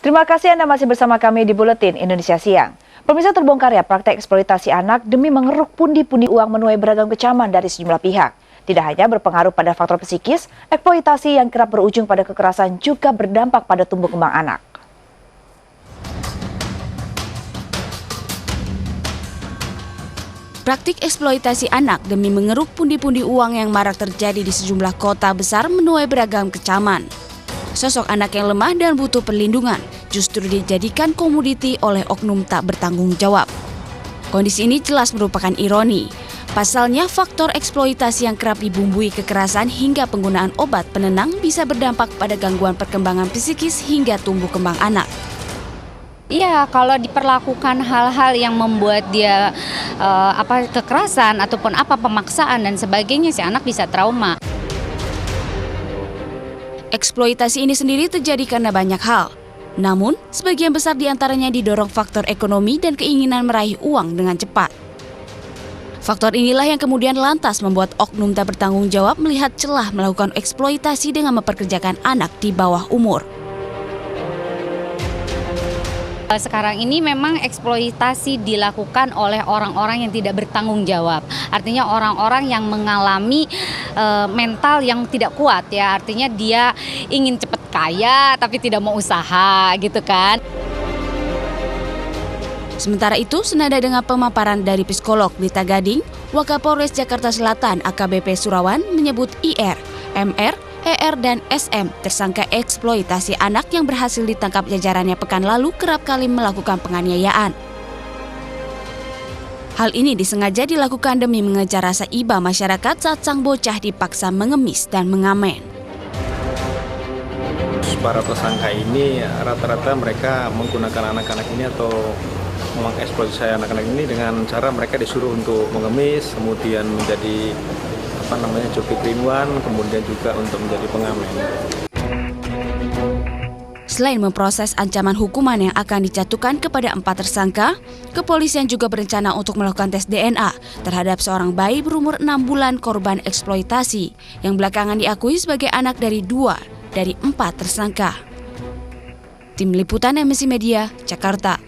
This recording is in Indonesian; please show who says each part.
Speaker 1: Terima kasih Anda masih bersama kami di Buletin Indonesia Siang. Pemirsa, terbongkar ya praktek eksploitasi anak demi mengeruk pundi-pundi uang menuai beragam kecaman dari sejumlah pihak. Tidak hanya berpengaruh pada faktor psikis, eksploitasi yang kerap berujung pada kekerasan juga berdampak pada tumbuh kembang anak.
Speaker 2: Praktik eksploitasi anak demi mengeruk pundi-pundi uang yang marak terjadi di sejumlah kota besar menuai beragam kecaman. Sosok anak yang lemah dan butuh perlindungan justru dijadikan komoditi oleh oknum tak bertanggung jawab. Kondisi ini jelas merupakan ironi. Pasalnya, faktor eksploitasi yang kerap dibumbui kekerasan hingga penggunaan obat penenang bisa berdampak pada gangguan perkembangan psikis hingga tumbuh kembang anak.
Speaker 3: Iya, kalau diperlakukan hal-hal yang membuat dia kekerasan ataupun pemaksaan dan sebagainya, si anak bisa trauma.
Speaker 2: Eksploitasi ini sendiri terjadi karena banyak hal. Namun, sebagian besar diantaranya didorong faktor ekonomi dan keinginan meraih uang dengan cepat. Faktor inilah yang kemudian lantas membuat oknum tak bertanggung jawab melihat celah melakukan eksploitasi dengan memperkerjakan anak di bawah umur.
Speaker 3: Sekarang ini memang eksploitasi dilakukan oleh orang-orang yang tidak bertanggung jawab. Artinya orang-orang yang mengalami mental yang tidak kuat ya. Artinya dia ingin cepat kaya tapi tidak mau usaha gitu kan.
Speaker 2: Sementara itu, senada dengan pemaparan dari psikolog Lita Gading, Wakapolres Jakarta Selatan AKBP Surawan menyebut IR, MR, ER dan SM tersangka eksploitasi anak yang berhasil ditangkap jajarannya pekan lalu kerap kali melakukan penganiayaan. Hal ini disengaja dilakukan demi mengejar rasa iba masyarakat saat sang bocah dipaksa mengemis dan mengamen.
Speaker 4: Para tersangka ini rata-rata mereka menggunakan anak-anak ini atau mengeksploitasi anak-anak ini dengan cara mereka disuruh untuk mengemis, kemudian menjadi joki kerinduan, kemudian juga untuk menjadi pengamen.
Speaker 2: Selain memproses ancaman hukuman yang akan dijatuhkan kepada 4 tersangka, kepolisian juga berencana untuk melakukan tes DNA terhadap seorang bayi berumur 6 bulan korban eksploitasi yang belakangan diakui sebagai anak dari 2 dari 4 tersangka. Tim Liputan MNC Media, Jakarta.